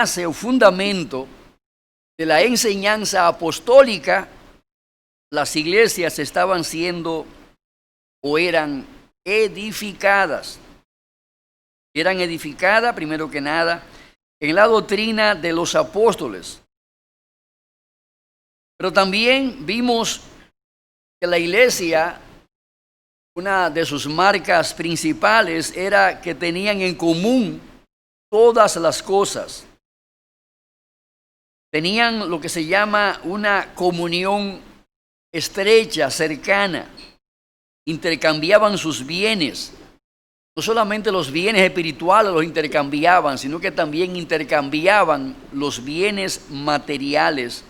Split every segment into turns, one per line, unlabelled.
base o fundamento de la enseñanza apostólica, las iglesias estaban siendo o eran edificadas. Eran edificadas, primero que nada, en la doctrina de los apóstoles. Pero también vimos que la iglesia, una de sus marcas principales era que tenían en común todas las cosas. Tenían lo que se llama una comunión estrecha, cercana. Intercambiaban sus bienes. No solamente los bienes espirituales los intercambiaban, sino que también intercambiaban los bienes materiales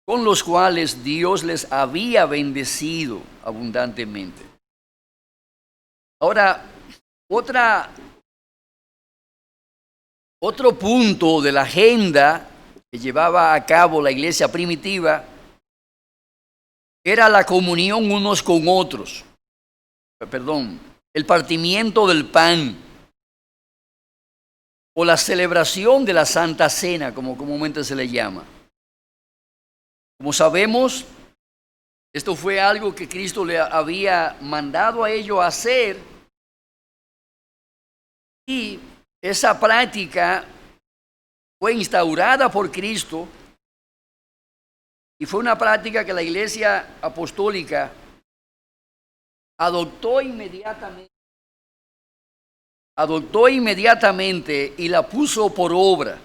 con los cuales Dios les había bendecido abundantemente. Ahora, otro punto de la agenda que llevaba a cabo la iglesia primitiva era la comunión unos con otros. El partimiento del pan o la celebración de la Santa Cena, como comúnmente se le llama. Como sabemos, esto fue algo que Cristo le había mandado a ellos hacer, y esa práctica fue instaurada por Cristo y fue una práctica que la iglesia apostólica adoptó inmediatamente y la puso por obra.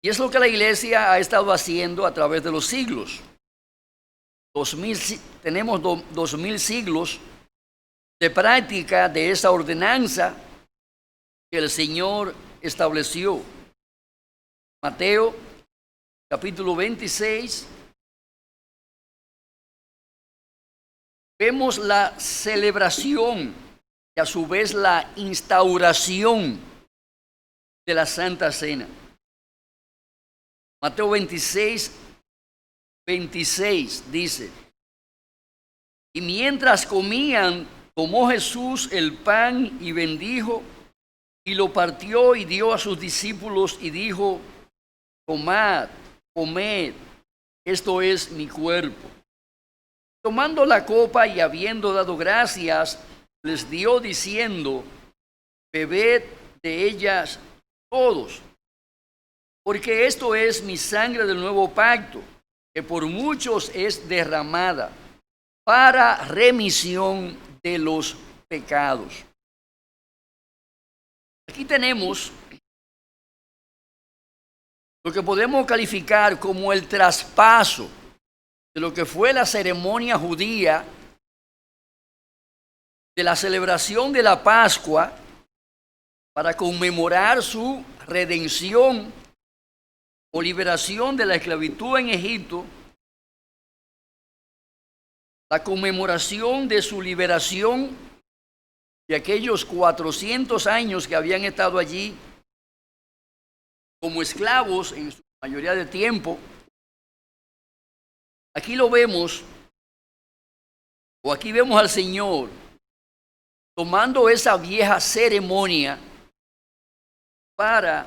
Y es lo que la iglesia ha estado haciendo a través de los siglos. Tenemos 2000 siglos de práctica de esa ordenanza que el Señor estableció. Mateo capítulo 26. Vemos la celebración y a su vez la instauración de la Santa Cena. Mateo 26, 26 dice: y mientras comían, tomó Jesús el pan y bendijo, y lo partió y dio a sus discípulos y dijo: tomad, comed, esto es mi cuerpo. Tomando la copa y habiendo dado gracias, les dio diciendo: bebed de ellas todos, porque esto es mi sangre del nuevo pacto, que por muchos es derramada para remisión de los pecados. Aquí tenemos lo que podemos calificar como el traspaso de lo que fue la ceremonia judía de la celebración de la Pascua para conmemorar su redención o liberación de la esclavitud en Egipto, la conmemoración de su liberación de aquellos 400 años que habían estado allí como esclavos en su mayoría de tiempo. Aquí lo vemos, o aquí vemos al Señor tomando esa vieja ceremonia para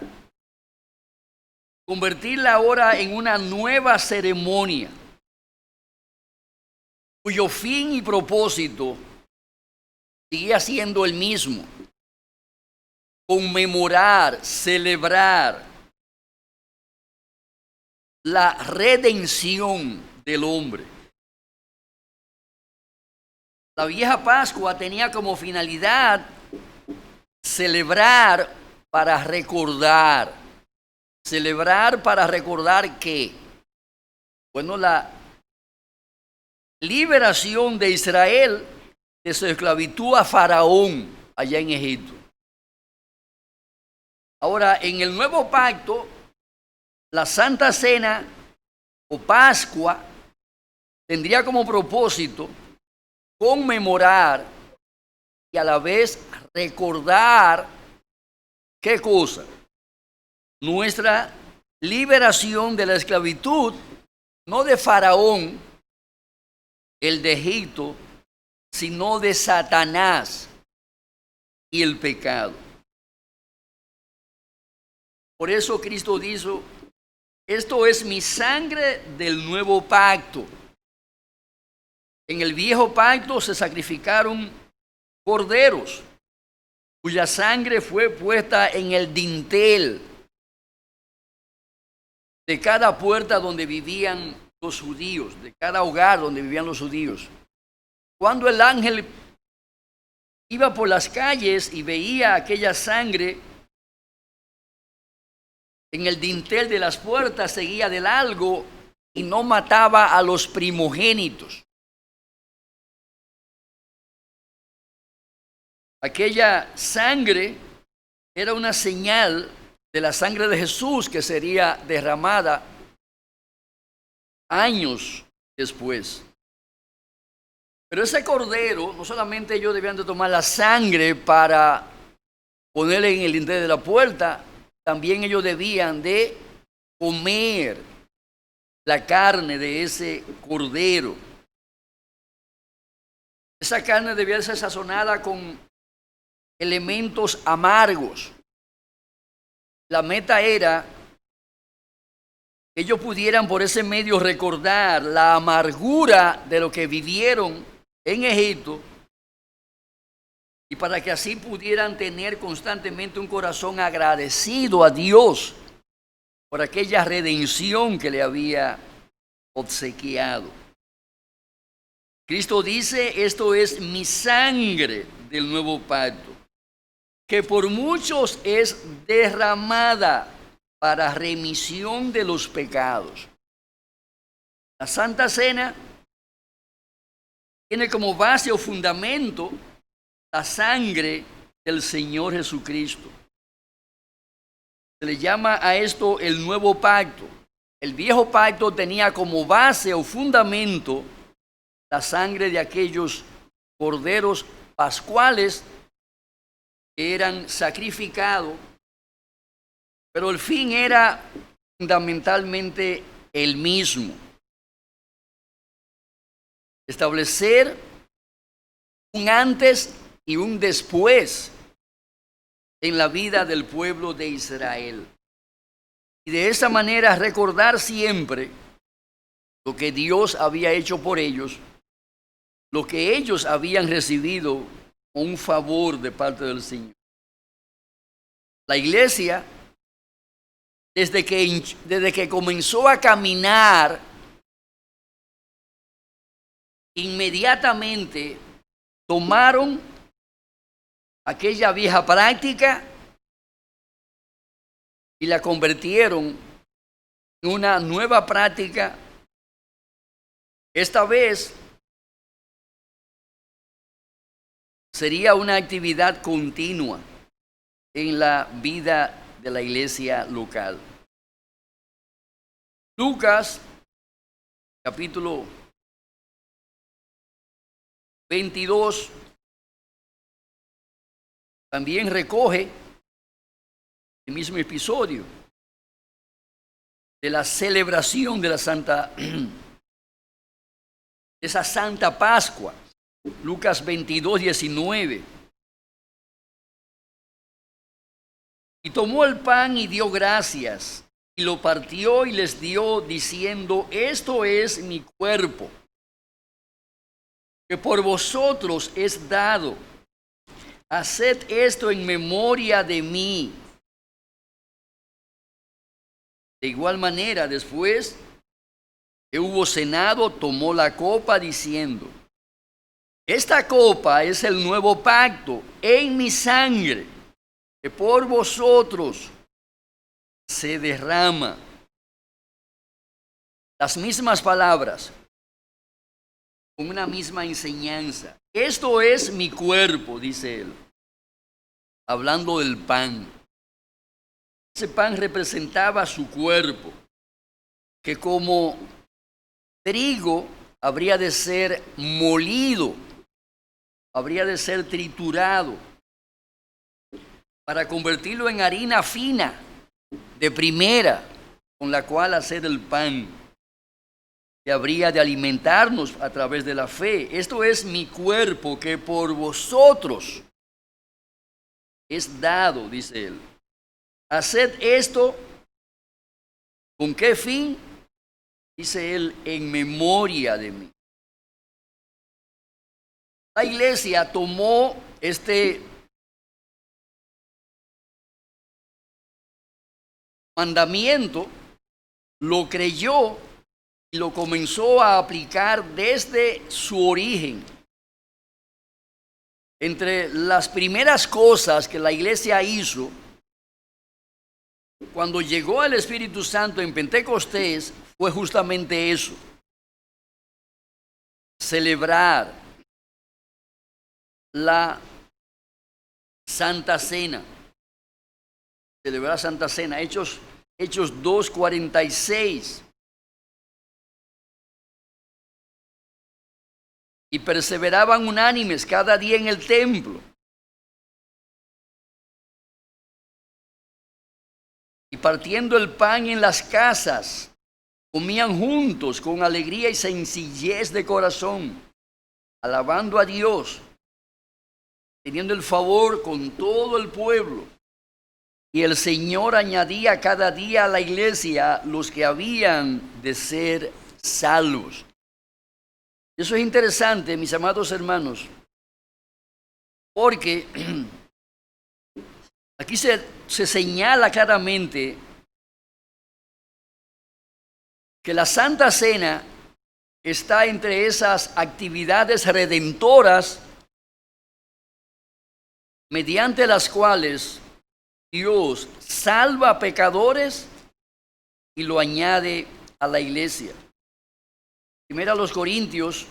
convertirla ahora en una nueva ceremonia, cuyo fin y propósito seguía siendo el mismo: conmemorar, celebrar la redención del hombre. La vieja Pascua tenía como finalidad celebrar para recordar. ¿Celebrar para recordar qué? Bueno, la liberación de Israel de su esclavitud a Faraón allá en Egipto. Ahora, en el nuevo pacto, la Santa Cena o Pascua tendría como propósito conmemorar y a la vez recordar ¿qué cosa? Nuestra liberación de la esclavitud, no de Faraón, el de Egipto, sino de Satanás y el pecado. Por eso Cristo dijo, esto es mi sangre del nuevo pacto. En el viejo pacto se sacrificaron corderos, cuya sangre fue puesta en el dintel de cada puerta donde vivían los judíos, de cada hogar donde vivían los judíos. Cuando el ángel iba por las calles y veía aquella sangre en el dintel de las puertas, seguía de largo y no mataba a los primogénitos. Aquella sangre era una señal de la sangre de Jesús que sería derramada años después. Pero ese cordero, no solamente ellos debían de tomar la sangre para ponerle en el dintel de la puerta, también ellos debían de comer la carne de ese cordero. Esa carne debía ser sazonada con elementos amargos. La meta era que ellos pudieran por ese medio recordar la amargura de lo que vivieron en Egipto y para que así pudieran tener constantemente un corazón agradecido a Dios por aquella redención que le había obsequiado. Cristo dice, esto es mi sangre del nuevo pacto, que por muchos es derramada para remisión de los pecados. La Santa Cena tiene como base o fundamento la sangre del Señor Jesucristo. Se le llama a esto el nuevo pacto. El viejo pacto tenía como base o fundamento la sangre de aquellos corderos pascuales que eran sacrificados, pero el fin era fundamentalmente el mismo: establecer un antes y un después en la vida del pueblo de Israel. Y de esa manera recordar siempre lo que Dios había hecho por ellos, lo que ellos habían recibido como un favor de parte del Señor. La iglesia, desde que comenzó a caminar, inmediatamente tomaron aquella vieja práctica y la convirtieron en una nueva práctica. Esta vez sería una actividad continua en la vida de la iglesia local. Lucas, capítulo 22, también recoge el mismo episodio de la celebración de la esa Santa Pascua. Lucas 22, 19. Y tomó el pan y dio gracias, y lo partió y les dio, diciendo, esto es mi cuerpo, que por vosotros es dado. Haced esto en memoria de mí. De igual manera, después que hubo cenado, tomó la copa diciendo, esta copa es el nuevo pacto en mi sangre, que por vosotros se derrama. Las mismas palabras, con una misma enseñanza. Esto es mi cuerpo, dice él, hablando del pan. Ese pan representaba su cuerpo, que como trigo habría de ser molido, habría de ser triturado, para convertirlo en harina fina, de primera, con la cual hacer el pan, que habría de alimentarnos a través de la fe. Esto es mi cuerpo, que por vosotros es dado, dice él. Haced esto, ¿con qué fin? Dice él, en memoria de mí. La iglesia tomó este mandamiento, lo creyó y lo comenzó a aplicar desde su origen. Entre las primeras cosas que la iglesia hizo cuando llegó el Espíritu Santo en Pentecostés fue justamente eso: celebrar la Santa Cena. Celebrar la Santa Cena. Hechos 2:46. Y perseveraban unánimes cada día en el templo. Y partiendo el pan en las casas, comían juntos con alegría y sencillez de corazón, alabando a Dios, teniendo el favor con todo el pueblo. Y el Señor añadía cada día a la iglesia los que habían de ser salvos. Eso es interesante, mis amados hermanos, porque aquí se señala claramente que la Santa Cena está entre esas actividades redentoras mediante las cuales Dios salva a pecadores y lo añade a la iglesia. Primera a los Corintios,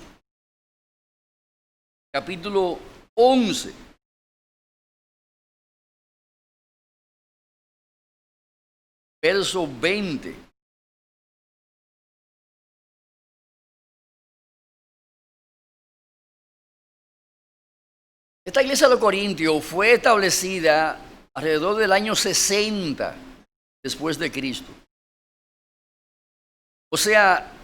capítulo 11. Verso 20. Esta iglesia de los Corintios fue establecida alrededor del año 60 después de Cristo. O sea,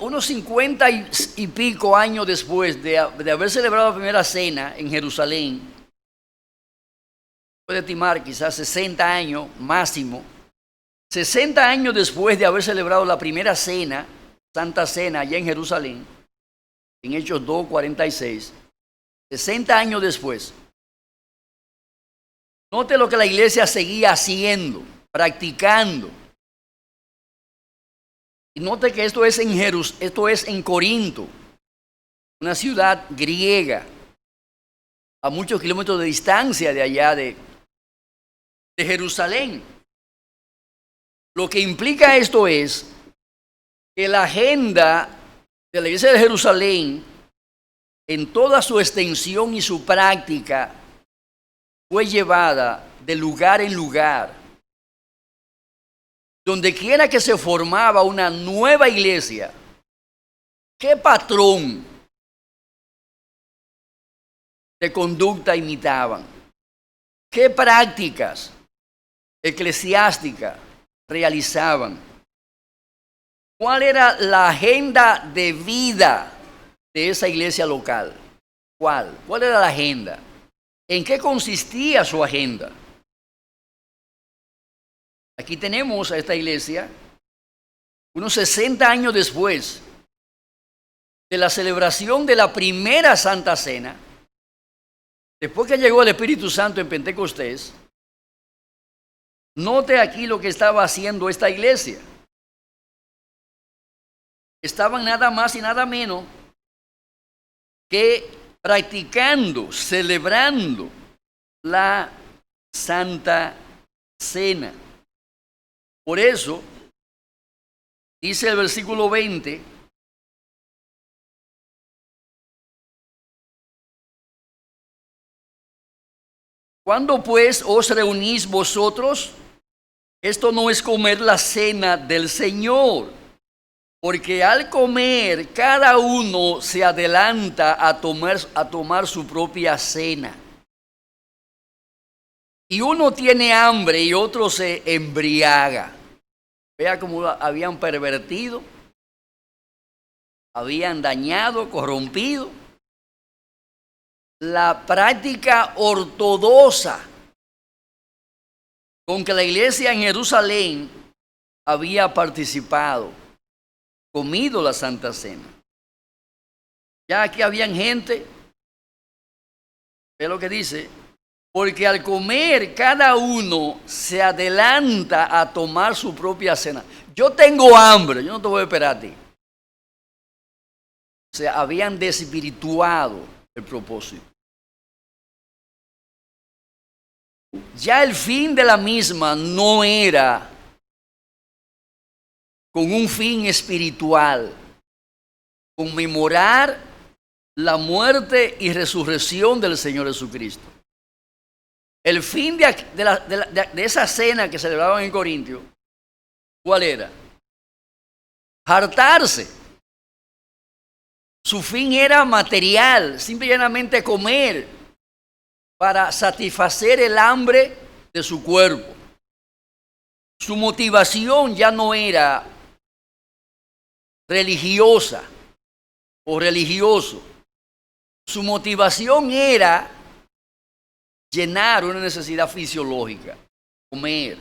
unos 50 y pico años después de haber celebrado la primera cena en Jerusalén. Puede estimar quizás 60 años máximo. 60 años después de haber celebrado la primera cena, Santa Cena, allá en Jerusalén, en Hechos 2:46, 60 años después. Note lo que la iglesia seguía haciendo, practicando. Y note que esto es en Corinto, una ciudad griega, a muchos kilómetros de distancia de allá de Jerusalén. Lo que implica esto es que la agenda de la iglesia de Jerusalén, en toda su extensión y su práctica, fue llevada de lugar en lugar. Donde quiera que se formaba una nueva iglesia, ¿qué patrón de conducta imitaban? ¿Qué prácticas eclesiásticas realizaban? ¿Cuál era la agenda de vida de esa iglesia local? ¿Cuál era la agenda? ¿En qué consistía su agenda? Aquí tenemos a esta iglesia, unos 60 años después de la celebración de la primera Santa Cena, después que llegó el Espíritu Santo en Pentecostés. Note aquí lo que estaba haciendo esta iglesia. Estaban nada más y nada menos que practicando, celebrando la Santa Cena. Por eso, dice el versículo 20, ¿cuándo pues os reunís vosotros? Esto no es comer la cena del Señor, porque al comer cada uno se adelanta a tomar su propia cena. Y uno tiene hambre y otro se embriaga. Vea cómo habían pervertido, habían dañado, corrompido la práctica ortodoxa con que la iglesia en Jerusalén había participado, comido la Santa Cena. Ya aquí habían gente, ve lo que dice, porque al comer cada uno se adelanta a tomar su propia cena. Yo tengo hambre, yo no te voy a esperar a ti. O sea, habían desvirtuado el propósito. Ya el fin de la misma no era con un fin espiritual, conmemorar la muerte y resurrección del Señor Jesucristo. El fin de esa cena que celebraban en Corintio, ¿cuál era? Hartarse. Su fin era material, simple y llanamente comer para satisfacer el hambre de su cuerpo. Su motivación ya no era religiosa o religioso. Su motivación era llenar una necesidad fisiológica, comer,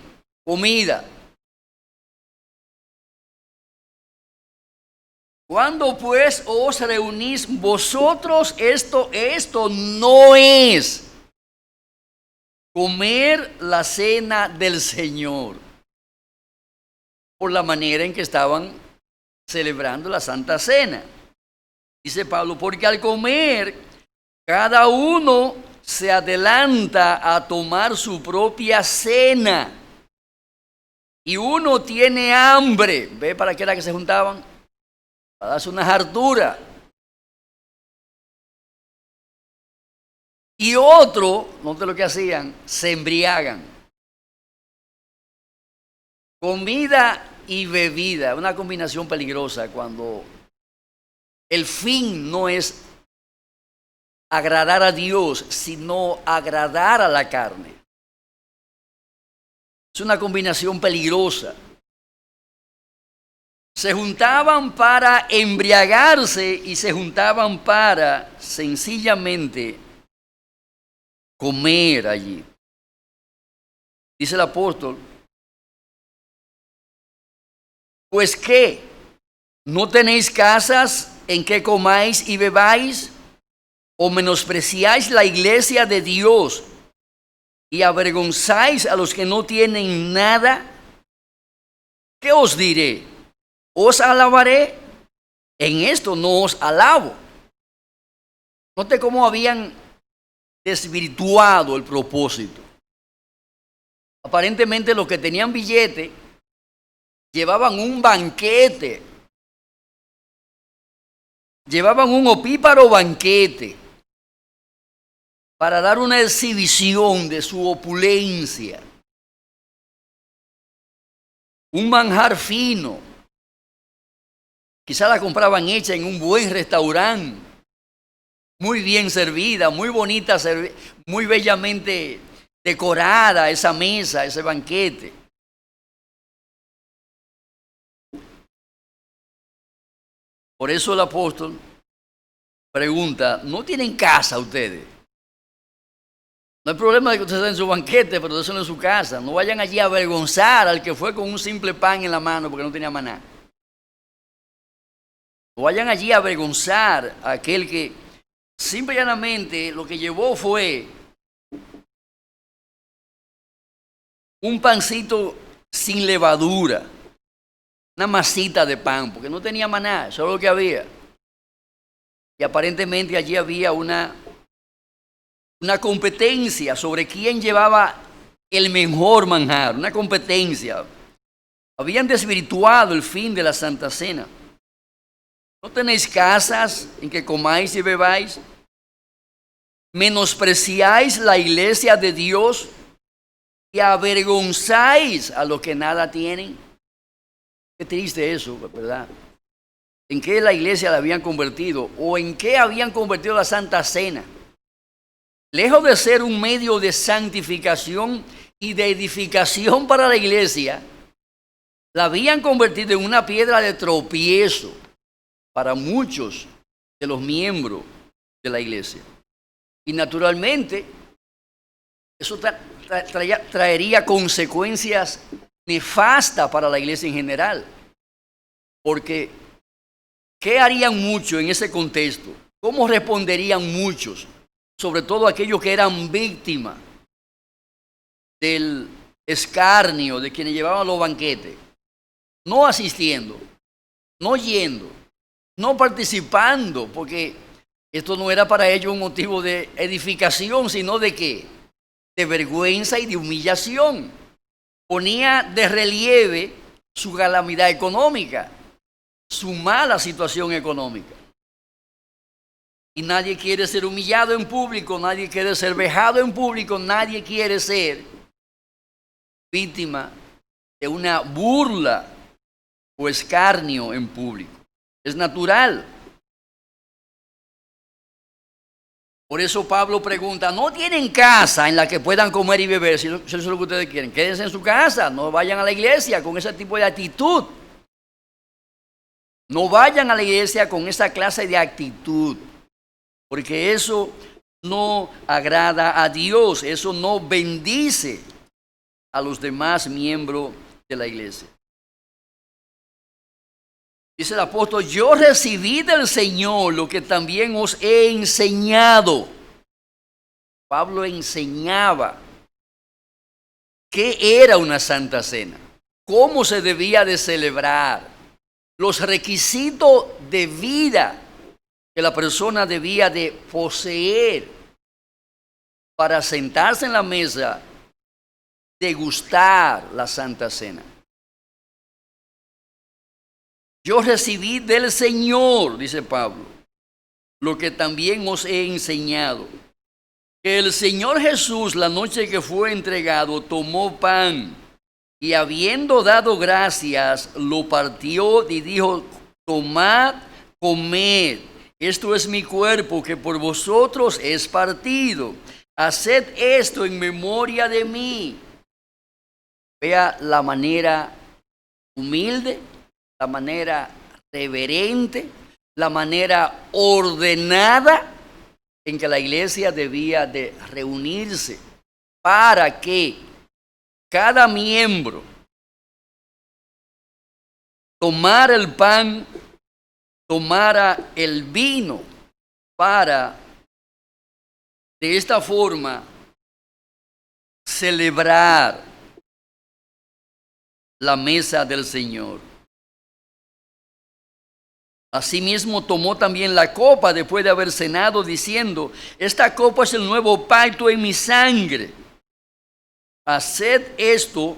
comida. Cuando pues os reunís vosotros, esto no es comer la cena del Señor, por la manera en que estaban celebrando la Santa Cena. Dice Pablo, porque al comer, cada uno se adelanta a tomar su propia cena. Y uno tiene hambre. ¿Ve para qué era que se juntaban? Para darse una hartura. Y otro, note lo que hacían, se embriagan. Comida y bebida, una combinación peligrosa cuando el fin no es agradar a Dios, sino agradar a la carne. Es una combinación peligrosa. Se juntaban para embriagarse y se juntaban para sencillamente comer allí. Dice el apóstol, pues ¿qué? ¿No tenéis casas en que comáis y bebáis? ¿O menospreciáis la iglesia de Dios y avergonzáis a los que no tienen nada? ¿Qué os diré? ¿Os alabaré? En esto no os alabo. Note cómo habían desvirtuado el propósito. Aparentemente los que tenían billete llevaban un banquete, llevaban un opíparo banquete para dar una exhibición de su opulencia, un manjar fino. Quizá la compraban hecha en un buen restaurante, muy bien servida, muy bonita, muy bellamente decorada esa mesa, ese banquete. Por eso el apóstol pregunta, ¿no tienen casa ustedes? No hay problema de que ustedes den su banquete, pero eso no es su casa. No vayan allí a avergonzar al que fue con un simple pan en la mano porque no tenía maná. No vayan allí a avergonzar a aquel que simple y llanamente lo que llevó fue un pancito sin levadura, una masita de pan, porque no tenía maná, eso es lo que había. Y aparentemente allí había una competencia sobre quién llevaba el mejor manjar, una competencia. Habían desvirtuado el fin de la Santa Cena. ¿No tenéis casas en que comáis y bebáis? ¿Menospreciáis la iglesia de Dios y avergonzáis a los que nada tienen? Qué triste eso, ¿verdad? ¿En qué la iglesia la habían convertido? ¿O en qué habían convertido la Santa Cena? Lejos de ser un medio de santificación y de edificación para la iglesia, la habían convertido en una piedra de tropiezo para muchos de los miembros de la iglesia. Y naturalmente, eso traería consecuencias nefastas para la iglesia en general. Porque, ¿qué harían muchos en ese contexto? ¿Cómo responderían muchos? Sobre todo aquellos que eran víctimas del escarnio de quienes llevaban los banquetes, no asistiendo, no yendo, no participando, porque esto no era para ellos un motivo de edificación, sino de qué, de vergüenza y de humillación. Ponía de relieve su calamidad económica, su mala situación económica. Y nadie quiere ser humillado en público, nadie quiere ser vejado en público, nadie quiere ser víctima de una burla o escarnio en público. Es natural. Por eso Pablo pregunta, ¿no tienen casa en la que puedan comer y beber? Si eso es lo que ustedes quieren, quédense en su casa, no vayan a la iglesia con ese tipo de actitud. No vayan a la iglesia con esa clase de actitud, porque eso no agrada a Dios, eso no bendice a los demás miembros de la iglesia. Dice el apóstol, yo recibí del Señor lo que también os he enseñado. Pablo enseñaba qué era una santa cena, cómo se debía de celebrar, los requisitos de vida que la persona debía de poseer para sentarse en la mesa, degustar la santa cena. Yo recibí del Señor, dice Pablo, lo que también os he enseñado. Que el Señor Jesús, la noche que fue entregado, tomó pan y habiendo dado gracias, lo partió y dijo, tomad, comed, esto es mi cuerpo que por vosotros es partido. Haced esto en memoria de mí. Vea la manera humilde, la manera reverente, la manera ordenada en que la iglesia debía de reunirse para que cada miembro tomara el pan, tomara el vino, para de esta forma celebrar la mesa del Señor. Asimismo tomó también la copa después de haber cenado, diciendo, esta copa es el nuevo pacto en mi sangre. Haced esto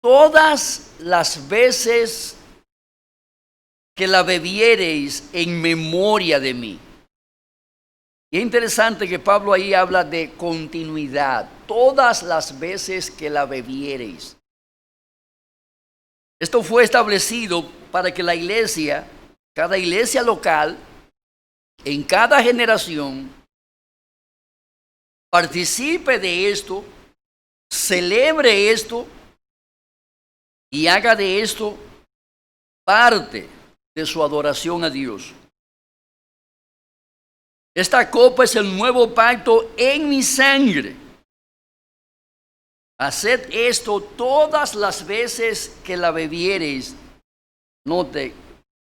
todas las veces que la bebiereis en memoria de mí. Y es interesante que Pablo ahí habla de continuidad, todas las veces que la bebiereis. Esto fue establecido para que la iglesia, cada iglesia local, en cada generación, participe de esto, celebre esto y haga de esto parte de su adoración a Dios. Esta copa es el nuevo pacto en mi sangre. Haced esto todas las veces que la bebiereis, note,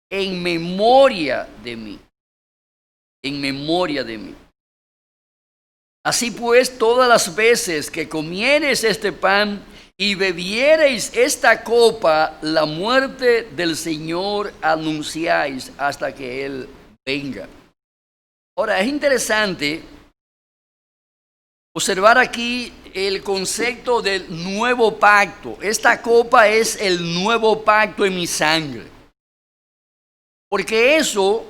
en memoria de mí. En memoria de mí. Así pues, todas las veces que comiereis este pan y bebiereis esta copa, la muerte del Señor anunciáis hasta que Él venga. Ahora, es interesante observar aquí el concepto del nuevo pacto. Esta copa es el nuevo pacto en mi sangre. Porque eso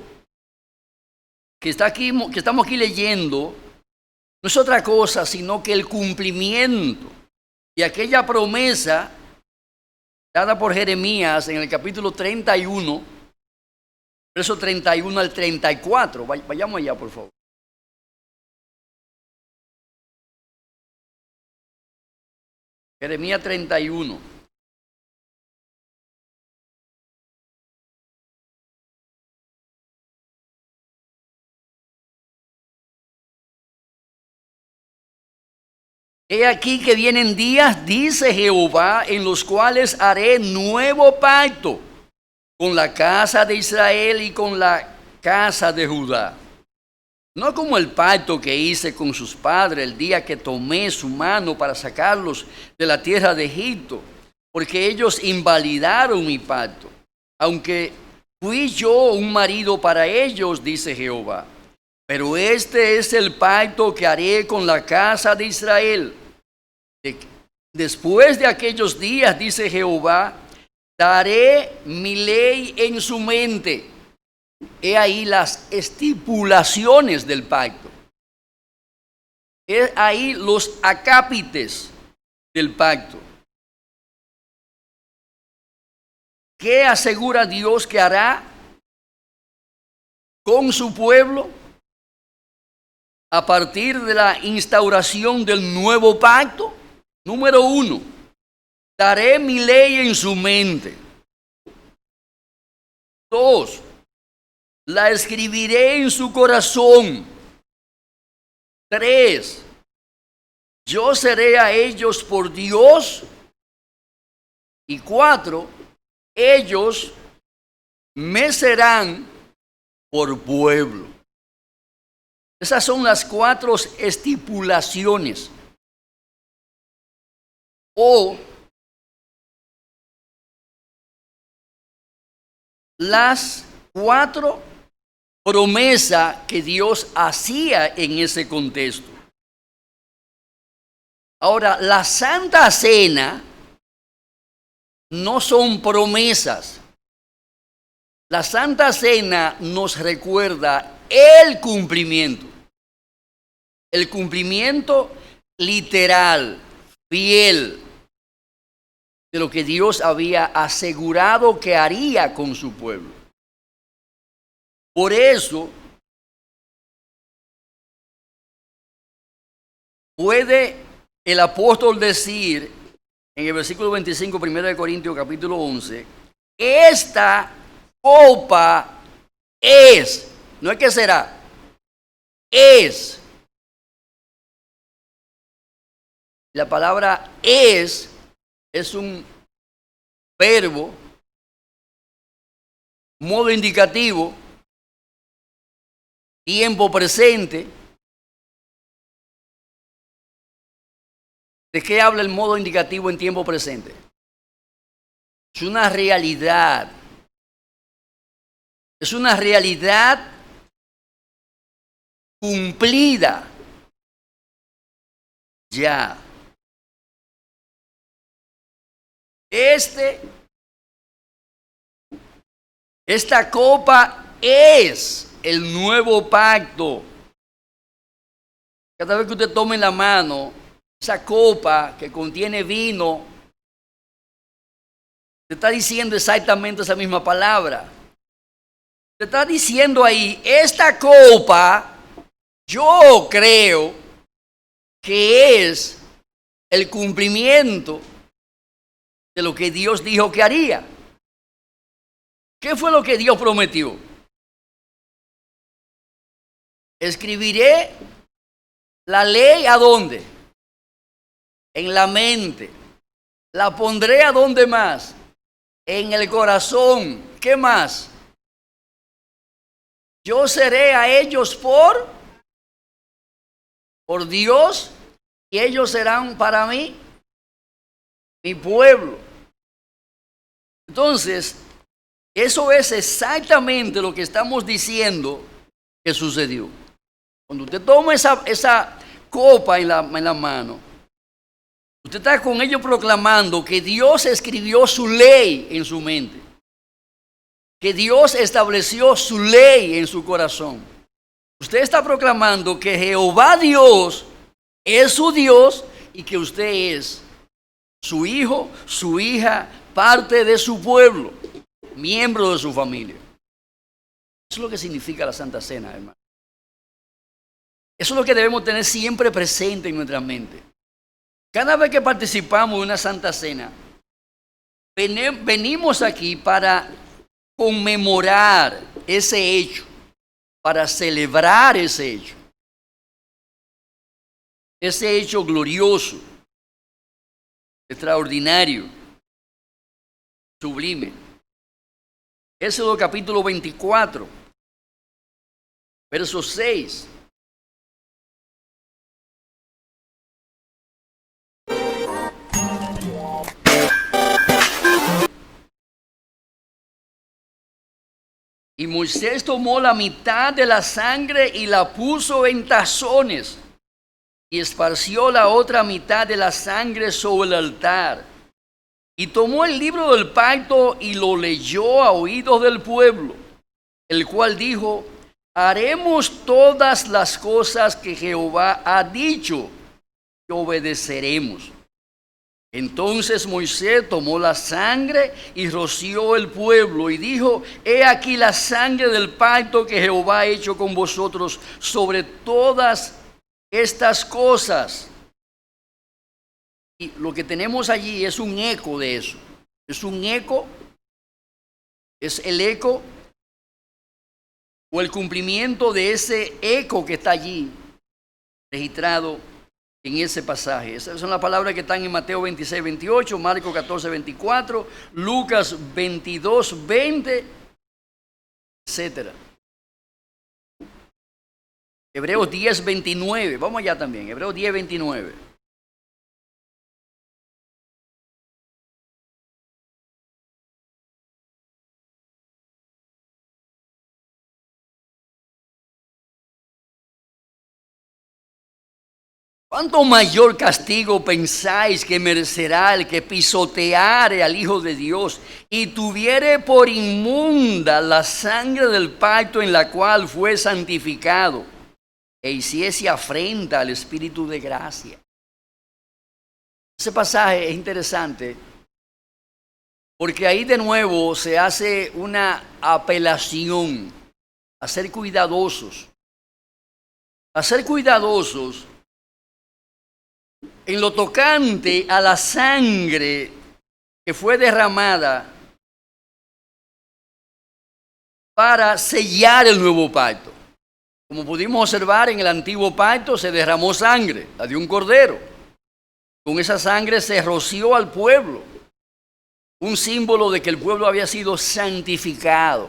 que estamos aquí leyendo no es otra cosa sino que el cumplimiento y aquella promesa dada por Jeremías en el capítulo 31, verso 31 al 34. Vayamos allá, por favor. Jeremías 31. He aquí que vienen días, dice Jehová, en los cuales haré nuevo pacto con la casa de Israel y con la casa de Judá. No como el pacto que hice con sus padres el día que tomé su mano para sacarlos de la tierra de Egipto, porque ellos invalidaron mi pacto, aunque fui yo un marido para ellos, dice Jehová. Pero este es el pacto que haré con la casa de Israel. Después de aquellos días, dice Jehová, daré mi ley en su mente. He ahí las estipulaciones del pacto. He ahí los acápites del pacto. ¿Qué asegura Dios que hará con su pueblo a partir de la instauración del nuevo pacto? Número 1, daré mi ley en su mente. 2, la escribiré en su corazón. 3, yo seré a ellos por Dios. Y 4, ellos me serán por pueblo. Esas son las 4 estipulaciones o las 4 promesas que Dios hacía en ese contexto. Ahora, la Santa Cena no son promesas. La Santa Cena nos recuerda el cumplimiento literal, fiel, de lo que Dios había asegurado que haría con su pueblo. Por eso, puede el apóstol decir en el versículo 25, 1 Corintios capítulo 11, esta copa es, no es que será, es. La palabra es un verbo, modo indicativo, tiempo presente. ¿De qué habla el modo indicativo en tiempo presente? Es una realidad. Es una realidad cumplida ya. Esta copa es el nuevo pacto. Cada vez que usted tome en la mano esa copa que contiene vino, te está diciendo exactamente esa misma palabra. Te está diciendo ahí, esta copa, yo creo que es el cumplimiento de lo que Dios dijo que haría. ¿Qué fue lo que Dios prometió? Escribiré la ley ¿a dónde? En la mente. La pondré ¿a dónde más? En el corazón. ¿Qué más? Yo seré a ellos por Dios, y ellos serán para mí mi pueblo. Entonces, eso es exactamente lo que estamos diciendo que sucedió. Cuando usted toma esa copa en la mano, usted está con ello proclamando que Dios escribió su ley en su mente, que Dios estableció su ley en su corazón. Usted está proclamando que Jehová Dios es su Dios y que usted es su hijo, su hija, parte de su pueblo, miembro de su familia. Eso es lo que significa la Santa Cena, hermano. Eso es lo que debemos tener siempre presente en nuestra mente. Cada vez que participamos de una Santa Cena, venimos aquí para conmemorar ese hecho, para celebrar ese hecho. ese hecho glorioso, extraordinario, sublime. Éxodo capítulo 24, verso 6. Y Moisés tomó la mitad de la sangre y la puso en tazones y esparció la otra mitad de la sangre sobre el altar. Y tomó el libro del pacto y lo leyó a oídos del pueblo, el cual dijo: haremos todas las cosas que Jehová ha dicho y obedeceremos. Entonces Moisés tomó la sangre y roció el pueblo y dijo: he aquí la sangre del pacto que Jehová ha hecho con vosotros sobre todas estas cosas. Y lo que tenemos allí es un eco de eso. Es un eco, es el eco o el cumplimiento de ese eco que está allí registrado en ese pasaje. Esas son las palabras que están en Mateo 26, 28, Marcos 14, 24, Lucas 22, 20, etc. Hebreos 10, 29. Vamos allá también. Hebreos 10, 29. ¿Cuánto mayor castigo pensáis que merecerá el que pisoteare al Hijo de Dios y tuviere por inmunda la sangre del pacto en la cual fue santificado e hiciese afrenta al Espíritu de gracia? Ese pasaje es interesante porque ahí de nuevo se hace una apelación a ser cuidadosos. A ser cuidadosos en lo tocante a la sangre que fue derramada para sellar el nuevo pacto. Como pudimos observar, en el antiguo pacto se derramó sangre, la de un cordero. Con esa sangre se roció al pueblo, un símbolo de que el pueblo había sido santificado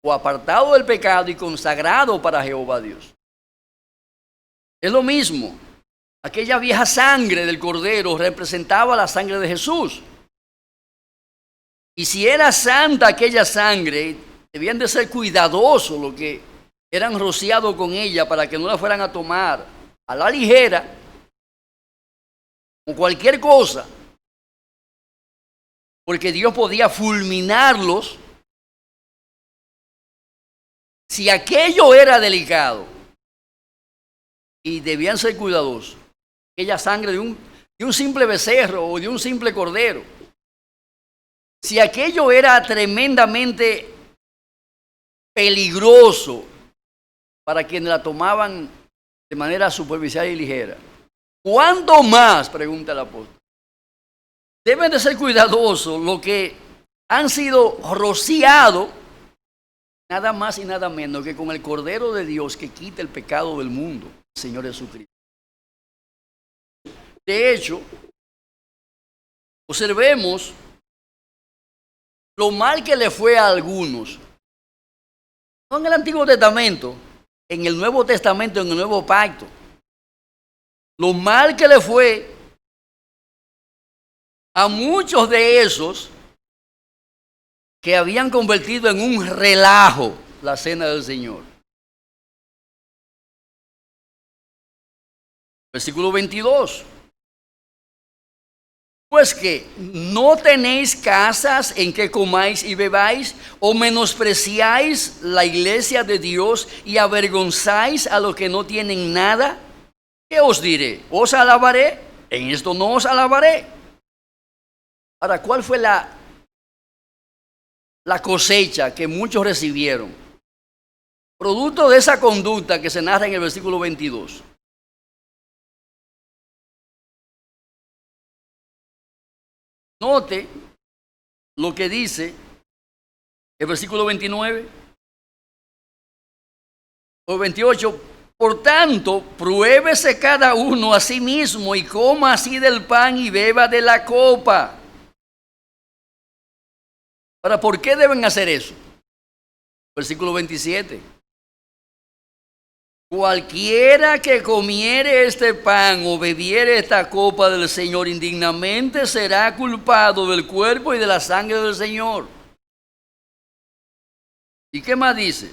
o apartado del pecado y consagrado para Jehová Dios. Es lo mismo. Aquella vieja sangre del cordero representaba la sangre de Jesús. Y si era santa aquella sangre, debían de ser cuidadosos los que eran rociados con ella para que no la fueran a tomar a la ligera o cualquier cosa, porque Dios podía fulminarlos si aquello era delicado, y debían ser cuidadosos. Aquella sangre de un simple becerro o de un simple cordero, si aquello era tremendamente peligroso para quienes la tomaban de manera superficial y ligera, ¿cuánto más? Pregunta el apóstol. Deben de ser cuidadosos los que han sido rociados nada más y nada menos que con el Cordero de Dios que quita el pecado del mundo, el Señor Jesucristo. De hecho, observemos lo mal que le fue a algunos, no en el Antiguo Testamento, en el Nuevo Testamento, en el Nuevo Pacto. Lo mal que le fue a muchos de esos que habían convertido en un relajo la cena del Señor. Versículo 22. Pues que no tenéis casas en que comáis y bebáis, o menospreciáis la iglesia de Dios y avergonzáis a los que no tienen nada. ¿Qué os diré? ¿Os alabaré? En esto no os alabaré. Ahora, ¿cuál fue la cosecha que muchos recibieron? Producto de esa conducta que se narra en el versículo 22. Note lo que dice el versículo 29 o 28. Por tanto, pruébese cada uno a sí mismo y coma así del pan y beba de la copa. Ahora, ¿por qué deben hacer eso? Versículo 27. Cualquiera que comiere este pan o bebiere esta copa del Señor indignamente será culpado del cuerpo y de la sangre del Señor. ¿Y qué más dice?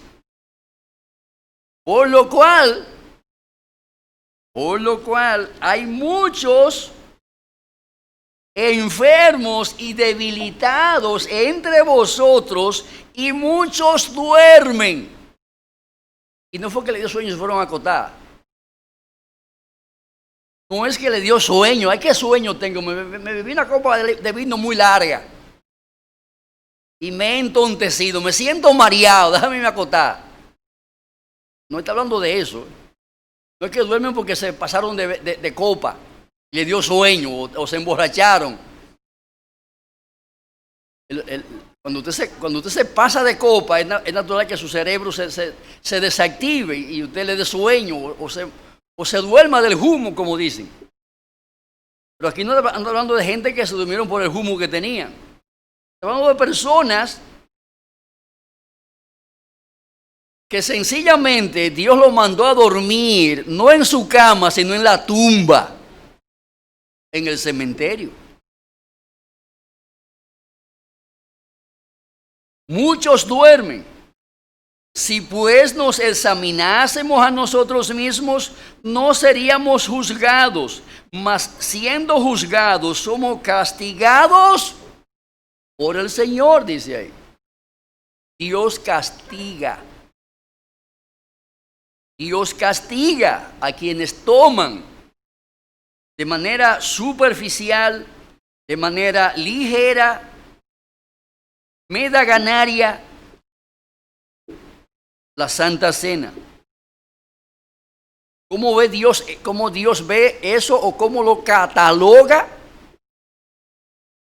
Por lo cual hay muchos enfermos y debilitados entre vosotros y muchos duermen. Y no fue que le dio sueño, se fueron a acotar. No es que le dio sueño. ¿Ay, qué sueño tengo? Me bebí una copa de vino muy larga. Y me he entontecido. Me siento mareado. Déjame irme a acotar. No está hablando de eso. No es que duermen porque se pasaron de copa. Le dio sueño o se emborracharon. Cuando usted se pasa de copa, es natural que su cerebro se desactive y usted le dé sueño o se duerma del humo, como dicen. Pero aquí no ando hablando de gente que se durmieron por el humo que tenían. Estamos hablando de personas que sencillamente Dios los mandó a dormir, no en su cama, sino en la tumba, en el cementerio. Muchos duermen. Si pues nos examinásemos a nosotros mismos, no seríamos juzgados, mas siendo juzgados somos castigados por el Señor, dice ahí. Dios castiga. Dios castiga a quienes toman de manera superficial, de manera ligera, medaganaria, la Santa Cena. ¿Cómo Dios ve eso o cómo lo cataloga?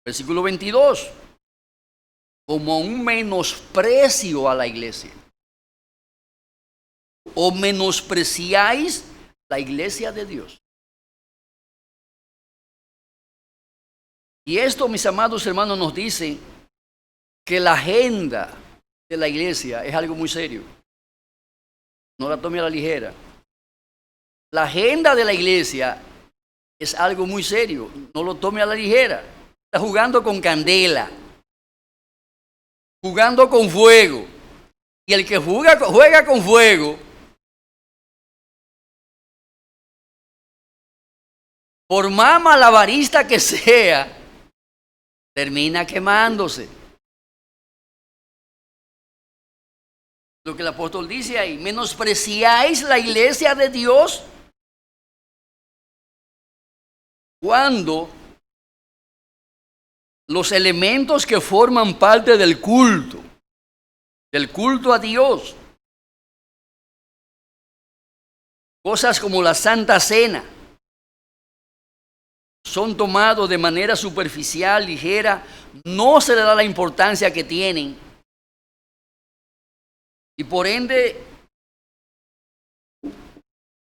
Versículo 22. Como un menosprecio a la iglesia. ¿O menospreciáis la iglesia de Dios? Y esto, mis amados hermanos, nos dice que la agenda de la iglesia es algo muy serio. No la tome a la ligera. La agenda de la iglesia es algo muy serio. No lo tome a la ligera. Está jugando con candela. Jugando con fuego. Y el que juega con fuego, por más malabarista que sea, termina quemándose. Lo que el apóstol dice ahí, menospreciáis la iglesia de Dios cuando los elementos que forman parte del culto a Dios, cosas como la Santa Cena, son tomados de manera superficial, ligera, no se le da la importancia que tienen. Y por ende,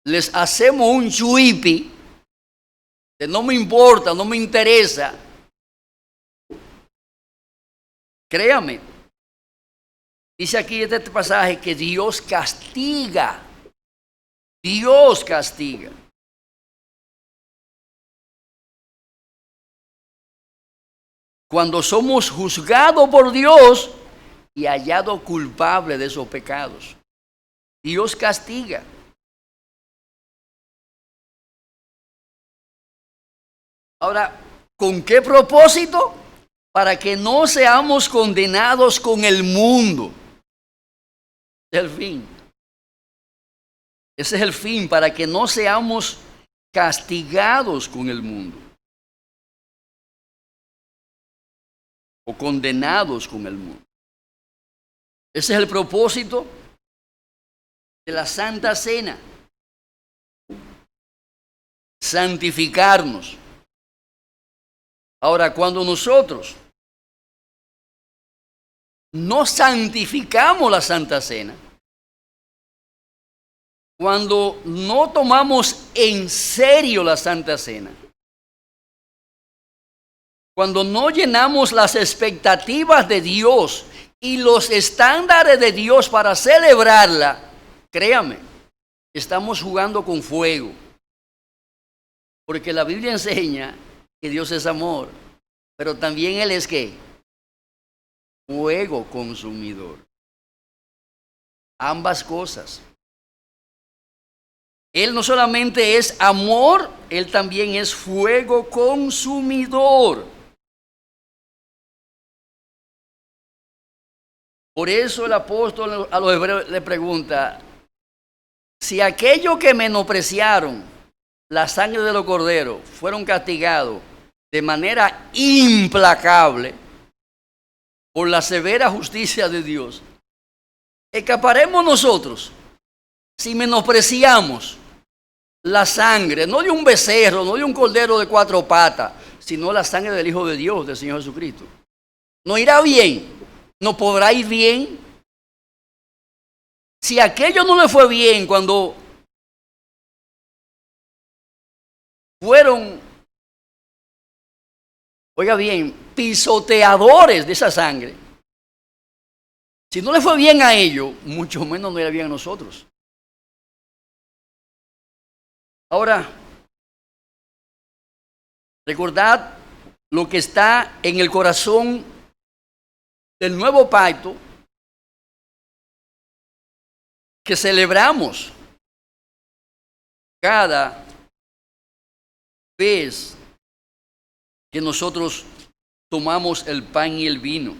les hacemos un chuipi, que no me importa, no me interesa. Créame, dice aquí este pasaje que Dios castiga. Dios castiga. Cuando somos juzgados por Dios y hallados culpables de esos pecados, Dios castiga. Ahora, ¿con qué propósito? Para que no seamos condenados con el mundo. Ese es el fin. Ese es el fin, para que no seamos castigados con el mundo. O condenados con el mundo. Ese es el propósito de la Santa Cena. Santificarnos. Ahora, cuando nosotros no santificamos la Santa Cena, cuando no tomamos en serio la Santa Cena, cuando no llenamos las expectativas de Dios y los estándares de Dios para celebrarla, créame, estamos jugando con fuego. Porque la Biblia enseña que Dios es amor, pero también Él es ¿qué? Fuego consumidor. Ambas cosas. Él no solamente es amor, Él también es fuego consumidor. Por eso el apóstol a los hebreos le pregunta, si aquellos que menospreciaron la sangre de los corderos fueron castigados de manera implacable por la severa justicia de Dios, ¿escaparemos nosotros si menospreciamos la sangre, no de un becerro, no de un cordero de 4 patas, sino la sangre del Hijo de Dios, del Señor Jesucristo? ¿Nos irá bien? ¿Nos podrá ir bien? Si aquello no le fue bien cuando fueron, oiga bien, pisoteadores de esa sangre, si no le fue bien a ellos, mucho menos nos irá bien a nosotros. Ahora, recordad lo que está en el corazón del nuevo pacto que celebramos cada vez que nosotros tomamos el pan y el vino.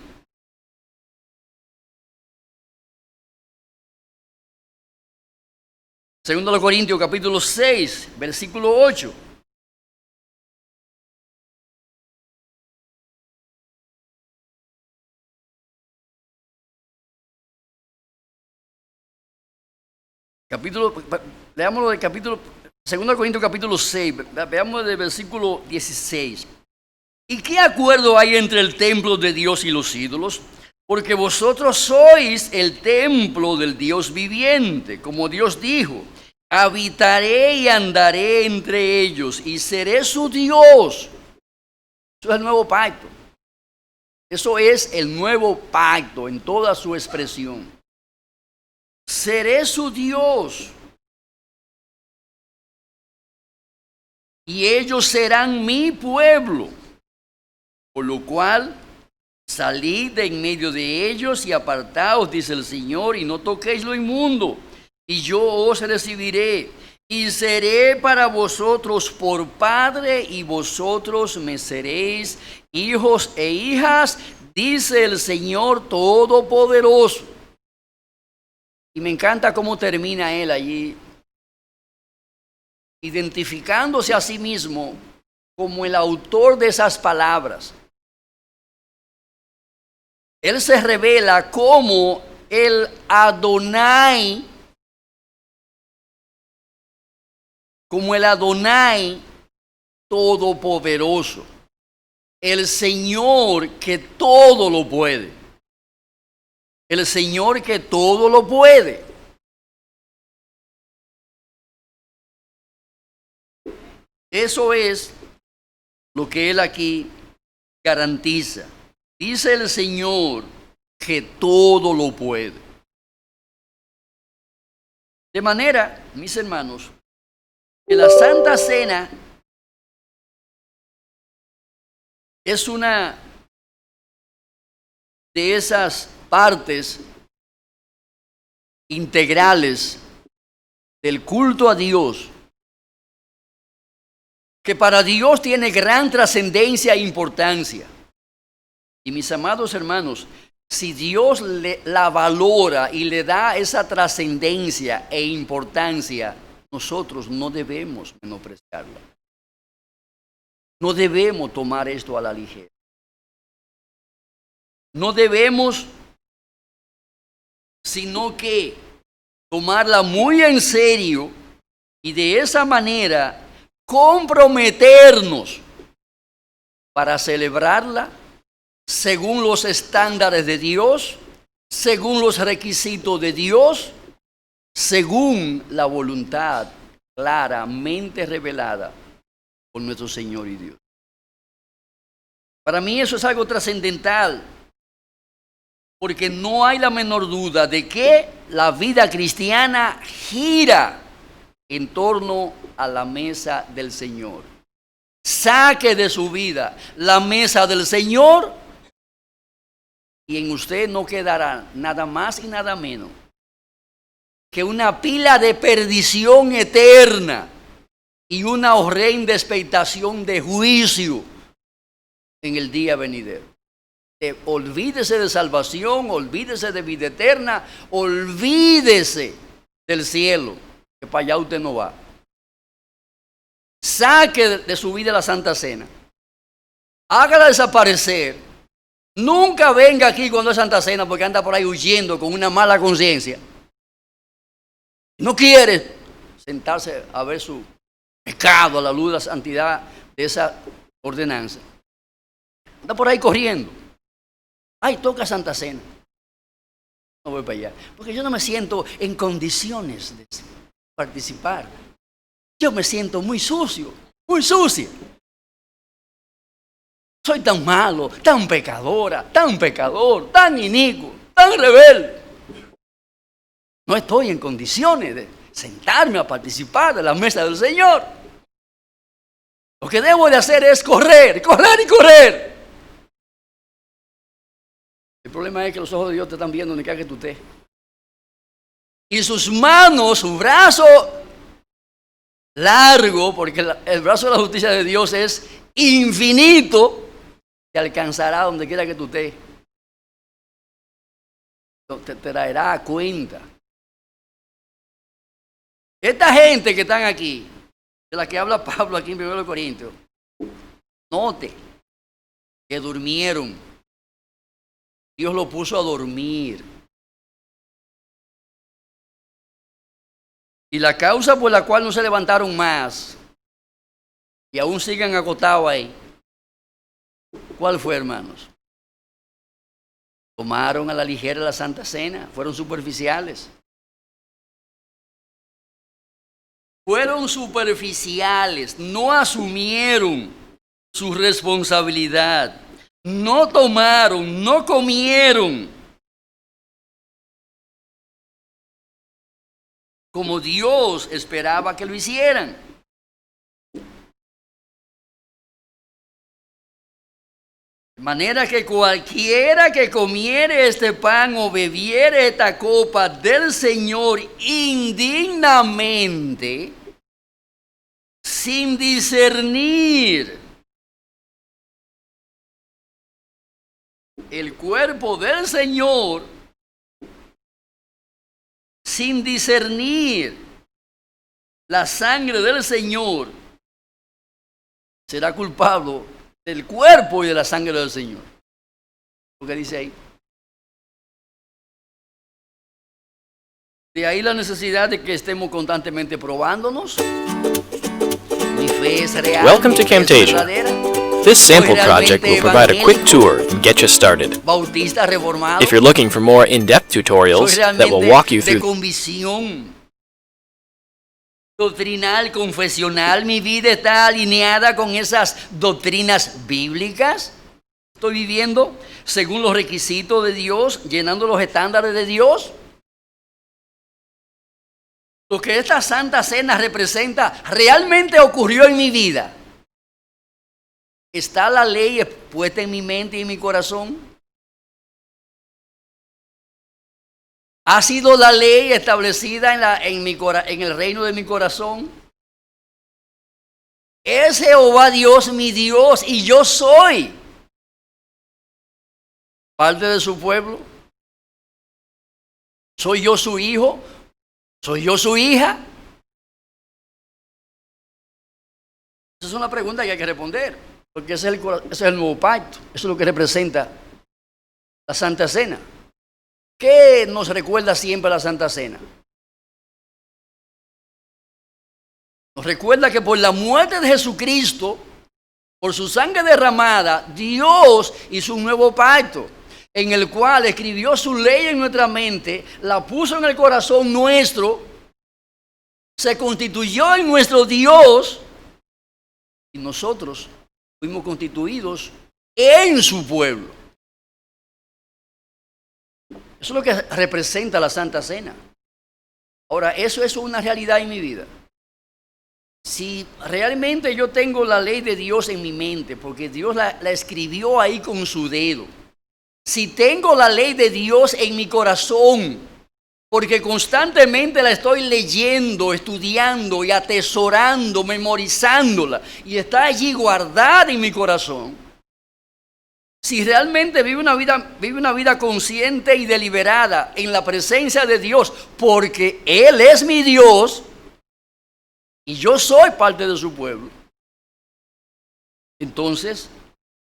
Segundo de Corintios capítulo 6, versículo 8. Leámoslo del capítulo, 2 Corintios capítulo 6, veamos del versículo 16. ¿Y qué acuerdo hay entre el templo de Dios y los ídolos? Porque vosotros sois el templo del Dios viviente, como Dios dijo, habitaré y andaré entre ellos y seré su Dios. Eso es el nuevo pacto. Eso es el nuevo pacto en toda su expresión. Seré su Dios y ellos serán mi pueblo, por lo cual salid de en medio de ellos y apartaos, dice el Señor, y no toquéis lo inmundo, y yo os recibiré y seré para vosotros por padre y vosotros me seréis hijos e hijas, dice el Señor Todopoderoso. Y me encanta cómo termina él allí, identificándose a sí mismo como el autor de esas palabras. Él se revela como el Adonai, todopoderoso, el Señor que todo lo puede, el Señor que todo lo puede. Eso es lo que él aquí garantiza. Dice el Señor que todo lo puede. De manera, mis hermanos, que la Santa Cena es una de esas partes integrales del culto a Dios que para Dios tiene gran trascendencia e importancia. Y mis amados hermanos, si Dios la valora y le da esa trascendencia e importancia, nosotros no debemos menospreciarla. No debemos tomar esto a la ligera. No debemos, sino que tomarla muy en serio y de esa manera comprometernos para celebrarla según los estándares de Dios, según los requisitos de Dios según la voluntad claramente revelada por nuestro Señor y Dios. Para mí eso es algo trascendental, porque no hay la menor duda de que la vida cristiana gira en torno a la mesa del Señor. Saque de su vida la mesa del Señor y en usted no quedará nada más y nada menos que una pila de perdición eterna y una horrenda expectación de juicio en el día venidero. Olvídese de salvación, olvídese de vida eterna, olvídese del cielo, que para allá usted no va. Saque de su vida la Santa Cena, hágala desaparecer. Nunca venga aquí cuando es Santa Cena porque anda por ahí huyendo con una mala conciencia. No quiere sentarse a ver su pecado a la luz de la santidad de esa ordenanza. Anda por ahí corriendo. Ay, toca Santa Cena. No voy para allá. Porque yo no me siento en condiciones de participar. Yo me siento muy sucio, muy sucia. Soy tan malo, tan pecadora, tan pecador, tan inicuo, tan rebelde. No estoy en condiciones de sentarme a participar de la mesa del Señor. Lo que debo de hacer es correr, correr y correr. El problema es que los ojos de Dios te están viendo donde quiera que tú estés. Y sus manos, su brazo largo, porque el brazo de la justicia de Dios es infinito, te alcanzará donde quiera que tú estés. Te traerá a cuenta. Esta gente que están aquí, de la que habla Pablo aquí en 1 Corintios, note que durmieron. Dios lo puso a dormir. Y la causa por la cual no se levantaron más y aún siguen agotados ahí, ¿cuál fue, hermanos? Tomaron a la ligera la Santa Cena, fueron superficiales. Fueron superficiales, no asumieron su responsabilidad, no tomaron, no comieron como Dios esperaba que lo hicieran. De manera que cualquiera que comiere este pan o bebiere esta copa del Señor indignamente, sin discernir el cuerpo del Señor, sin discernir la sangre del Señor, será culpable del cuerpo y de la sangre del Señor. ¿Lo que dice ahí? De ahí la necesidad de que estemos constantemente probándonos. Mi fe es real.
Welcome to Camtasia. This sample project will provide a quick tour and get you started.
Bautista reformado.
If you're looking for more in-depth tutorials that will walk you through
convicción doctrinal, confesional, mi vida está alineada con esas doctrinas bíblicas. Estoy viviendo según los requisitos de Dios, llenando los estándares de Dios. Lo que esta Santa Cena representa realmente ocurrió en mi vida. ¿Está la ley expuesta en mi mente y en mi corazón? ¿Ha sido la ley establecida en el reino de mi corazón? ¿Es Jehová Dios mi Dios y yo soy parte de su pueblo? ¿Soy yo su hijo? ¿Soy yo su hija? Esa es una pregunta que hay que responder, porque ese es el nuevo pacto. Eso es lo que representa la Santa Cena. ¿Qué nos recuerda siempre la Santa Cena? Nos recuerda que por la muerte de Jesucristo, por su sangre derramada, Dios hizo un nuevo pacto. en el cual escribió su ley en nuestra mente, la puso en el corazón nuestro, se constituyó en nuestro Dios y nosotros fuimos constituidos en su pueblo. Eso es lo que representa la Santa Cena. Ahora, eso es una realidad en mi vida. Si realmente yo tengo la ley de Dios en mi mente, porque Dios la escribió ahí con su dedo. Si tengo la ley de Dios en mi corazón, porque constantemente la estoy leyendo, estudiando y atesorando, memorizándola, y está allí guardada en mi corazón. Si realmente vive una vida consciente y deliberada en la presencia de Dios, porque Él es mi Dios y yo soy parte de su pueblo, entonces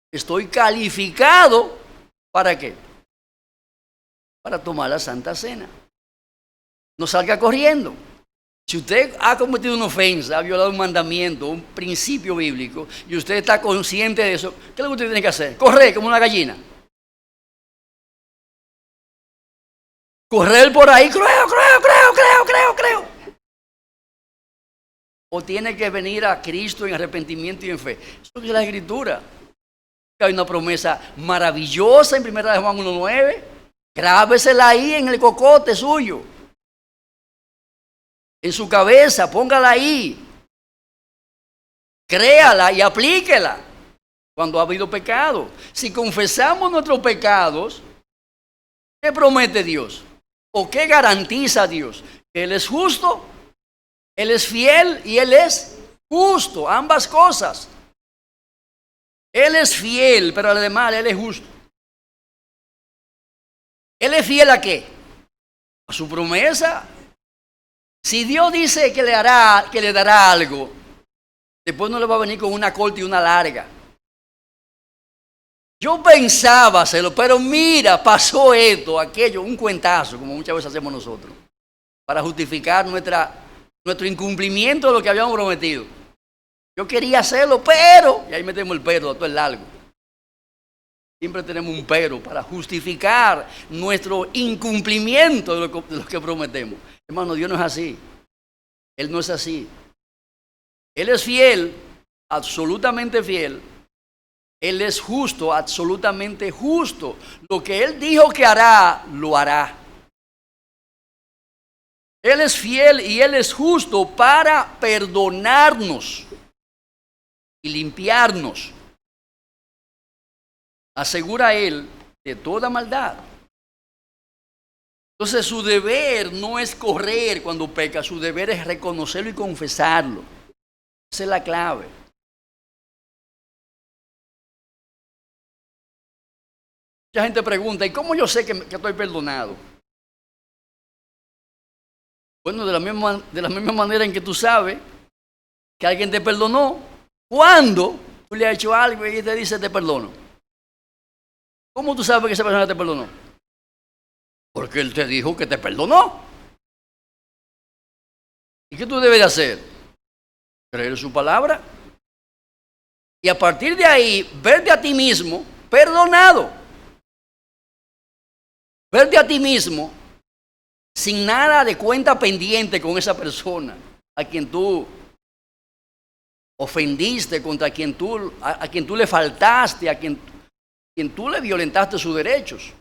estoy calificado ¿para qué? Para tomar la Santa Cena. No salga corriendo. Si usted ha cometido una ofensa, ha violado un mandamiento, un principio bíblico, y usted está consciente de eso, ¿qué es lo que usted tiene que hacer? Correr como una gallina. Correr por ahí, creo. O tiene que venir a Cristo en arrepentimiento y en fe. Eso es la Escritura. Hay una promesa maravillosa en 1 Juan 1:9. Grábesela ahí en el cocote suyo, en su cabeza, póngala ahí, créala y aplíquela cuando ha habido pecado. Si confesamos nuestros pecados, ¿qué promete Dios? ¿O qué garantiza Dios? Que Él es justo, Él es fiel y Él es justo, ambas cosas. Él es fiel, pero además Él es justo. ¿Él es fiel a qué? A su promesa. Si Dios dice que le dará algo, después no le va a venir con una corta y una larga. Yo pensaba hacerlo, pero mira, pasó esto, aquello, un cuentazo, como muchas veces hacemos nosotros, para justificar nuestro incumplimiento de lo que habíamos prometido. Yo quería hacerlo, pero, y ahí metemos el pero, todo es largo. Siempre tenemos un pero para justificar nuestro incumplimiento de lo que prometemos. Hermano, Dios no es así. Él no es así. Él es fiel, absolutamente fiel. Él es justo, absolutamente justo. Lo que Él dijo que hará, lo hará. Él es fiel y Él es justo para perdonarnos y limpiarnos. Asegura Él de toda maldad. Entonces su deber no es correr cuando peca, su deber es reconocerlo y confesarlo. Esa es la clave. Mucha gente pregunta, ¿y cómo yo sé que estoy perdonado? Bueno, de la misma manera en que tú sabes que alguien te perdonó, cuando tú le has hecho algo y te dice te perdono. ¿Cómo tú sabes que esa persona te perdonó? Porque Él te dijo que te perdonó. ¿Y qué tú debes de hacer? Creer su palabra. Y a partir de ahí, verte a ti mismo perdonado. Verte a ti mismo sin nada de cuenta pendiente con esa persona a quien tú ofendiste, a quien tú le faltaste, a quien tú le violentaste sus derechos.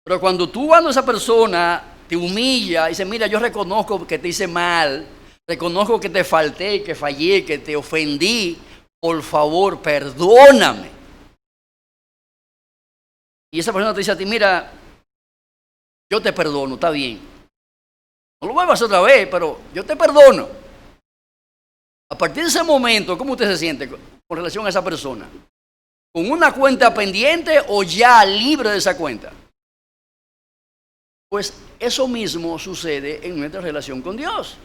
Pero cuando esa persona te humilla y dice, mira, yo reconozco que te hice mal, reconozco que te falté, que fallé, que te ofendí, por favor, perdóname. Y esa persona te dice a ti, mira, yo te perdono, está bien. No lo vuelvas a hacer otra vez, pero yo te perdono. A partir de ese momento, ¿cómo usted se siente con relación a esa persona? ¿Con una cuenta pendiente o ya libre de esa cuenta? Pues eso mismo sucede en nuestra relación con Dios.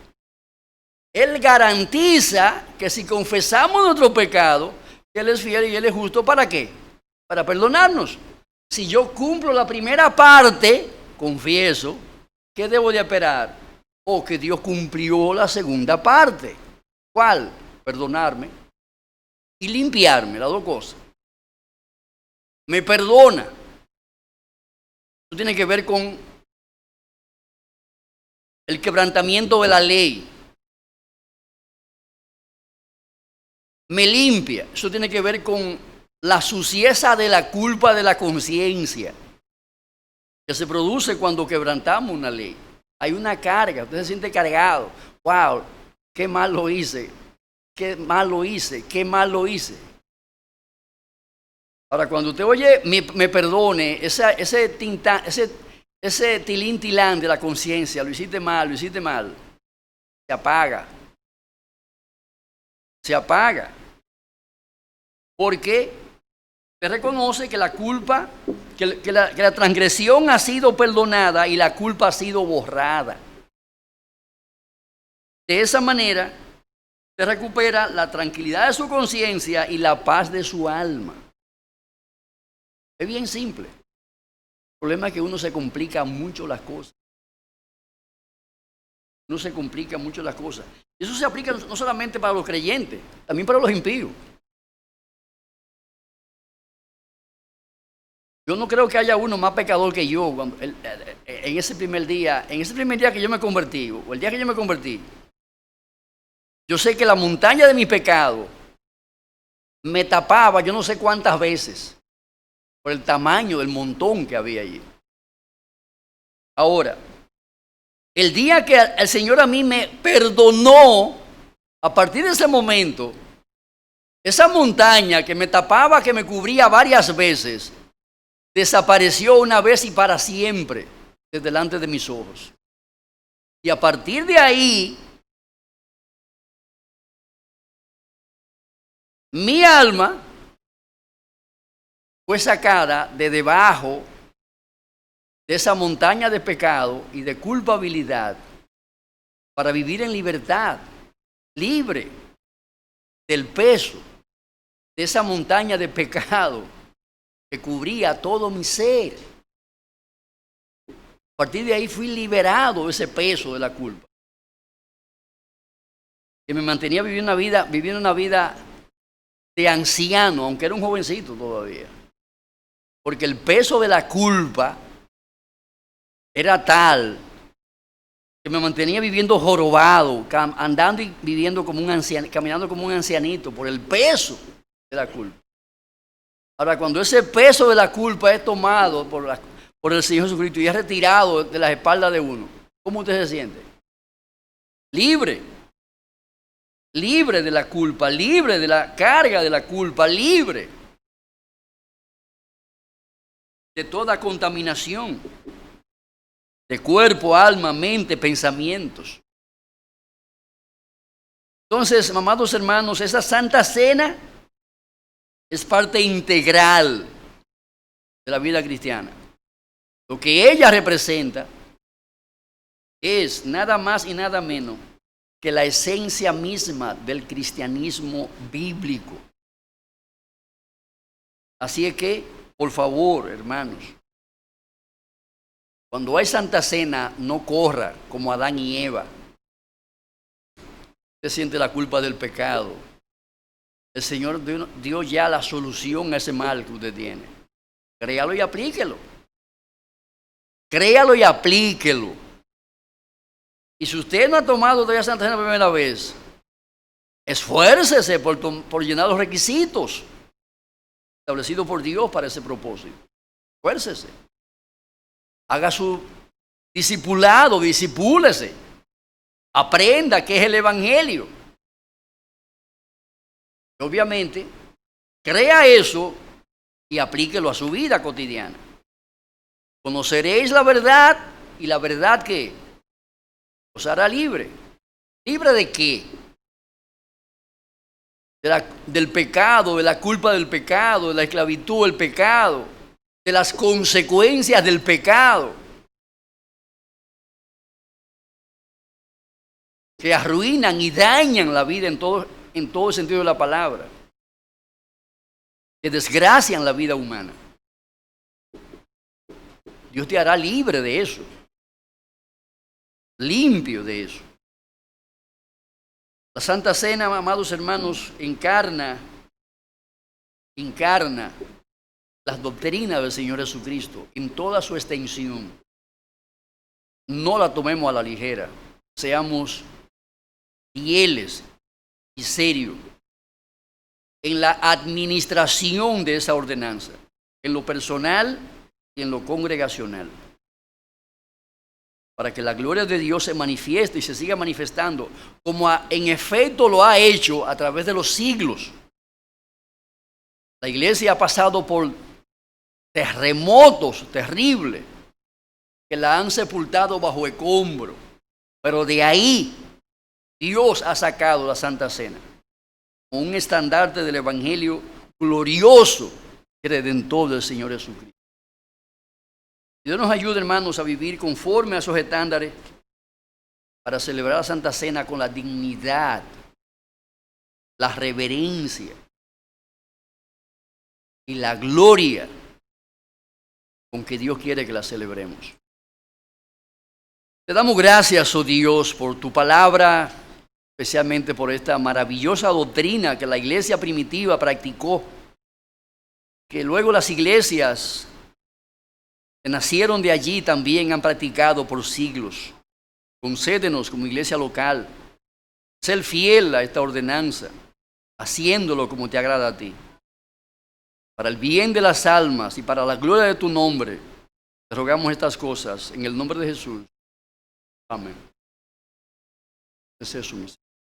Él garantiza que si confesamos nuestro pecado, Él es fiel y Él es justo, ¿para qué? Para perdonarnos. Si yo cumplo la primera parte, confieso, ¿qué debo de esperar? O que Dios cumplió la segunda parte. ¿Cuál? Perdonarme y limpiarme, las dos cosas. Me perdona, Eso tiene que ver con el quebrantamiento de la ley. Me limpia. Eso tiene que ver con la suciedad de la culpa de la conciencia que se produce cuando quebrantamos una ley. Hay una carga, usted se siente cargado. Wow, qué mal lo hice, qué mal lo hice, qué mal lo hice. Ahora, cuando usted oye, me perdone, ese tilín tilán de la conciencia, lo hiciste mal, se apaga. Se apaga. Porque se reconoce que la culpa, que la transgresión ha sido perdonada y la culpa ha sido borrada. De esa manera, se recupera la tranquilidad de su conciencia y la paz de su alma. Es bien simple. El problema es que uno se complica mucho las cosas. Uno se complica mucho las cosas. Y eso se aplica no solamente para los creyentes, también para los impíos. Yo no creo que haya uno más pecador que yo en ese primer día que yo me convertí, o el día que yo me convertí. Yo sé que la montaña de mi pecado me tapaba yo no sé cuántas veces por el tamaño del montón que había allí. Ahora, el día que el Señor a mí me perdonó, a partir de ese momento, esa montaña que me tapaba, que me cubría varias veces, desapareció una vez y para siempre de delante de mis ojos. Y a partir de ahí, mi alma fue sacada de debajo de esa montaña de pecado y de culpabilidad para vivir en libertad, libre del peso de esa montaña de pecado que cubría todo mi ser. A partir de ahí fui liberado de ese peso de la culpa, que me mantenía viviendo una vida de anciano, aunque era un jovencito todavía, porque el peso de la culpa era tal que me mantenía viviendo jorobado, andando y viviendo como un anciano, caminando como un ancianito por el peso de la culpa. Ahora, cuando ese peso de la culpa es tomado por el Señor Jesucristo y es retirado de las espaldas de uno, ¿cómo usted se siente? Libre. Libre de la culpa, libre de la carga de la culpa, libre de toda contaminación de cuerpo, alma, mente, pensamientos. Entonces, amados hermanos, esa Santa Cena es parte integral de la vida cristiana. Lo que ella representa es nada más y nada menos que la esencia misma del cristianismo bíblico. Así es que, por favor, hermanos, cuando hay Santa Cena, no corra como Adán y Eva. Usted siente la culpa del pecado. El Señor dio ya la solución a ese mal que usted tiene. Créalo y aplíquelo. Créalo y aplíquelo. Y si usted no ha tomado todavía Santa Cena por primera vez, esfuércese por llenar los requisitos establecidos por Dios para ese propósito. Esfuércese. Haga su discipulado, discipúlese. Aprenda qué es el Evangelio. Y obviamente, crea eso y aplíquelo a su vida cotidiana. Conoceréis la verdad y la verdad que os hará libre. ¿Libre de qué? Del pecado, de la culpa del pecado, de la esclavitud del pecado, de las consecuencias del pecado, que arruinan y dañan la vida en todo el sentido de la palabra, que desgracian la vida humana. Dios te hará libre de eso, limpio de eso. La Santa Cena, amados hermanos, encarna las doctrinas del Señor Jesucristo en toda su extensión. No la tomemos a la ligera. Seamos fieles y serios en la administración de esa ordenanza, en lo personal y en lo congregacional, para que la gloria de Dios se manifieste y se siga manifestando, como en efecto lo ha hecho a través de los siglos. La iglesia ha pasado por terremotos terribles que la han sepultado bajo escombro, pero de ahí Dios ha sacado la Santa Cena como un estandarte del Evangelio glorioso y redentor del Señor Jesucristo. Dios nos ayude, hermanos, a vivir conforme a esos estándares para celebrar la Santa Cena con la dignidad, la reverencia y la gloria con que Dios quiere que la celebremos. Te damos gracias, oh Dios, por tu palabra, especialmente por esta maravillosa doctrina que la iglesia primitiva practicó, que luego las iglesias que nacieron de allí también han practicado por siglos. Concédenos como iglesia local ser fiel a esta ordenanza, haciéndolo como te agrada a ti. Para el bien de las almas y para la gloria de tu nombre, te rogamos estas cosas en el nombre de Jesús. Amén. Ese es su misión.